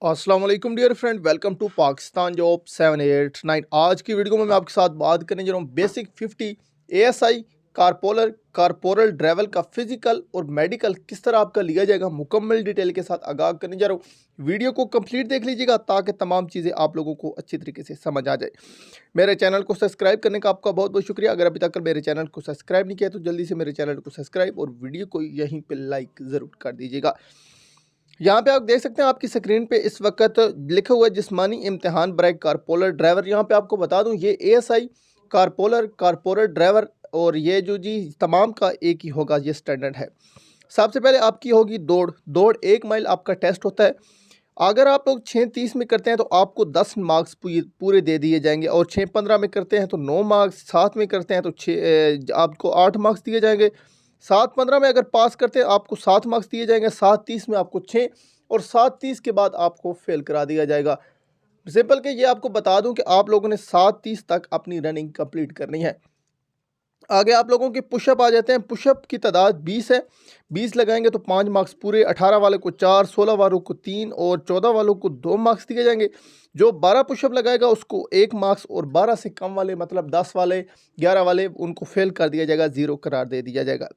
अस्सलाम वालेकुम dear friend, welcome to Pakistan job 789। आज की वीडियो में मैं आपके साथ बात करने जा रहा हूँ बेसिक 50 एएसआई कारपोरल ड्राइवर का फिजिकल और मेडिकल किस तरह आपका लिया जाएगा, मुकम्मल डिटेल के साथ आगाह करने जा रहा हूँ। वीडियो को कंप्लीट देख लीजिएगा ताकि तमाम चीज़ें आप लोगों को अच्छी तरीके से समझ आ जाए। मेरे चैनल को सब्सक्राइब करने का आपका बहुत बहुत शुक्रिया। अगर अभी तक मेरे चैनल को सब्सक्राइब नहीं किया तो जल्दी से मेरे चैनल को सब्सक्राइब और वीडियो को यहीं पर लाइक ज़रूर कर दीजिएगा। यहाँ पे आप देख सकते हैं आपकी स्क्रीन पे इस वक्त लिखा हुआ है जिस्मानी इम्तिहान ब्रेक कारपोरल ड्राइवर। यहाँ पे आपको बता दूं ये एएसआई कारपोरल ड्राइवर और ये जो जी तमाम का एक ही होगा, ये स्टैंडर्ड है। सबसे पहले आपकी होगी दौड़ 1 माइल आपका टेस्ट होता है। अगर आप लोग 6:30 में करते हैं तो आपको 10 मार्क्स पूरे दे दिए जाएंगे, और 6:15 में करते हैं तो 9 मार्क्स, 7 में करते हैं तो आपको 8 मार्क्स दिए जाएंगे। 7:15 में अगर पास करते हैं आपको 7 मार्क्स दिए जाएंगे, 7:30 में आपको 6 और 7:30 के बाद आपको फेल करा दिया जाएगा। सिंपल के ये आपको बता दूं कि आप लोगों ने 7:30 तक अपनी रनिंग कंप्लीट करनी है। आगे आप लोगों के पुशअप आ जाते हैं। पुशअप की तादाद 20 है। 20 लगाएंगे तो 5 मार्क्स पूरे, 18 वाले को 4, 16 वालों को 3 और 14 वालों को 2 मार्क्स दिए जाएंगे। जो 12 पुशअप लगाएगा उसको 1 मार्क्स, और 12 से कम वाले मतलब 10 वाले, 11 वाले उनको फेल कर दिया जाएगा, 0 करार दे दिया जाएगा।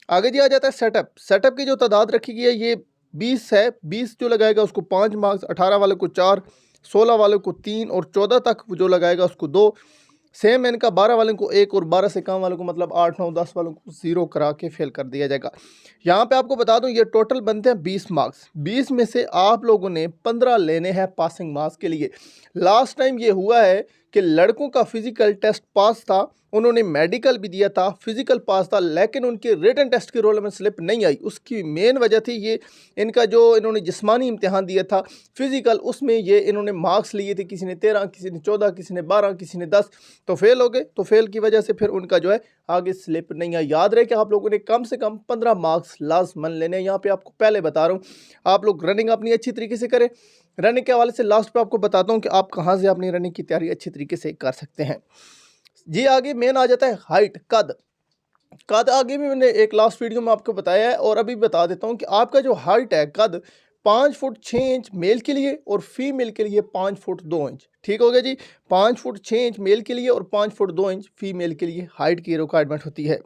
आगे जी आ जाता है सेटअप की जो तादाद रखी गई है ये 20 है। 20 जो लगाएगा उसको 5 मार्क्स, 18 वाले को 4, 16 वाले को 3 और 14 तक जो लगाएगा उसको 2। सेम इनका 12 वाले को 1 और 12 से कम वालों को मतलब 8, 9, 10 वालों को 0 करा के फेल कर दिया जाएगा। यहाँ पे आपको बता दूं ये टोटल बनते हैं 20 मार्क्स। 20 में से आप लोगों ने 15 लेने हैं पासिंग मार्क्स के लिए। लास्ट टाइम ये हुआ है कि लड़कों का फिजिकल टेस्ट पास था, उन्होंने मेडिकल भी दिया था, फिजिकल पास था, लेकिन उनके रिटन टेस्ट की रोल नंबर स्लिप नहीं आई। उसकी मेन वजह थी ये इनका जो इन्होंने जिस्मानी इम्तिहान दिया था फिजिकल, उसमें ये इन्होंने मार्क्स लिए थे, किसी ने 13, किसी ने 14, किसी ने 12, किसी ने 10, तो फेल हो गए। तो फेल की वजह से फिर उनका जो है आगे स्लिप नहीं आई। याद रहे कि आप लोगों ने कम से कम 15 मार्क्स लाजमन लेने। यहाँ पे आपको पहले बता रहा हूँ, आप लोग रनिंग अपनी अच्छी तरीके से करें। रनिंग के हवाले से लास्ट पे आपको बताता हूँ कि आप कहाँ से अपनी रनिंग की तैयारी अच्छी तरीके से कर सकते हैं जी। आगे मेन आ जाता है हाइट, कद आगे भी मैंने एक लास्ट वीडियो में आपको बताया है और अभी बता देता हूँ कि आपका जो हाइट है कद 5 फुट 6 इंच मेल के लिए और फीमेल के लिए 5 फुट 2 इंच। ठीक हो गया जी। 5 फुट 6 इंच मेल के लिए और 5 फुट 2 इंच फीमेल के लिए हाइट की रिक्वायरमेंट होती है।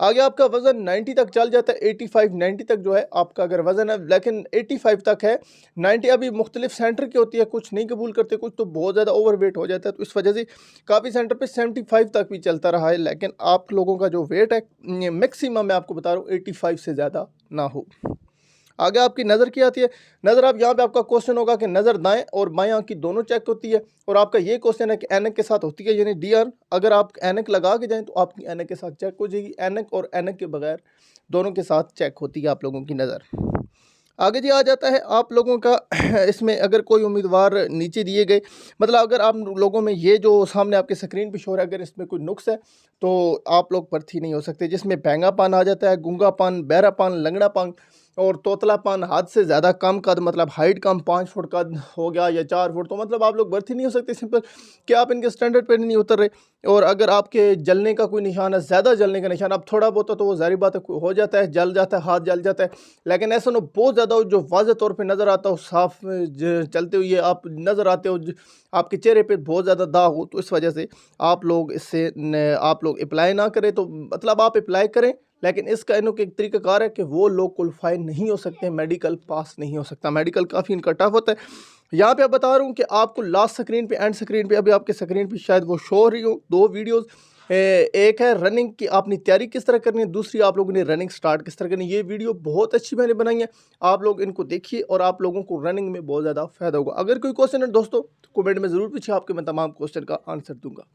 आगे आपका वज़न 90 तक चल जाता है, 85 90 तक जो है आपका अगर वज़न है, लेकिन 85 तक है। 90 अभी मुख्तलिफ सेंटर की होती है, कुछ नहीं कबूल करते, कुछ तो बहुत ज़्यादा ओवरवेट हो जाता है, तो इस वजह से काफ़ी सेंटर पे 75 तक भी चलता रहा है। लेकिन आप लोगों का जो वेट है मैक्सिमम मैं आपको बता रहा हूँ 85 से ज़्यादा ना हो। आगे आपकी नज़र की आती है। नज़र आप यहाँ पे आपका क्वेश्चन होगा कि नज़र दाएं और बाएं आंख की दोनों चेक होती है, और आपका ये क्वेश्चन है कि ऐनक के साथ होती है यानी डीआर। अगर आप ऐनक लगा के जाएं तो आपकी ऐनक के साथ चेक हो जाएगी। ऐनक और ऐनक के बगैर दोनों के साथ चेक होती है आप लोगों की नज़र। आगे जी आ जाता है आप लोगों का इसमें अगर कोई उम्मीदवार नीचे दिए गए, मतलब अगर आप लोगों में ये जो सामने आपके स्क्रीन पे शो है अगर इसमें कोई नुक्स है तो आप लोग भर्ती नहीं हो सकते, जिसमें बैंगापन आ जाता है, गूंगापन, बहरापन, लंगड़ापन और तोतलापन, हद से ज़्यादा कम कद मतलब हाइट कम 5 फुट कद हो गया या 4 फुट, तो मतलब आप लोग भर्ती नहीं हो सकते। सिंपल कि आप इनके स्टैंडर्ड पर नहीं उतर रहे। और अगर आपके जलने का कोई निशान है, ज़्यादा जलने का निशान, अब थोड़ा बहुत तो वो ज़ाहिर बात है हो जाता है, जल जाता है, हाथ जल जाता है, लेकिन ऐसा ना बहुत ज़्यादा जो वाज़ेह तौर पे नज़र आता हो, साफ चलते हुए आप नज़र आते हो, आपके चेहरे पे बहुत ज़्यादा दाग हो, तो इस वजह से आप लोग आप लोग अप्लाई ना करें। तो मतलब आप अप्लाई करें, लेकिन इसका इनका एक तरीक़ाकार है कि वो लोग क्वालिफाई नहीं हो सकते, मेडिकल पास नहीं हो सकता, मेडिकल काफ़ी इनका टफ होता है। यहाँ पे बता रहा हूँ कि आपको लास्ट स्क्रीन पे, एंड स्क्रीन पे, अभी आपके स्क्रीन पे शायद वो शो हो रही हो 2 वीडियोस। एक है रनिंग की आपने तैयारी किस तरह करनी है, दूसरी आप लोगों ने रनिंग स्टार्ट किस तरह करनी है। ये वीडियो बहुत अच्छी मैंने बनाई है, आप लोग इनको देखिए और आप लोगों को रनिंग में बहुत ज़्यादा फ़ायदा होगा। अगर कोई क्वेश्चन है दोस्तों तो कमेंट में ज़रूर पूछिए, आपके मैं तमाम क्वेश्चन का आंसर दूंगा।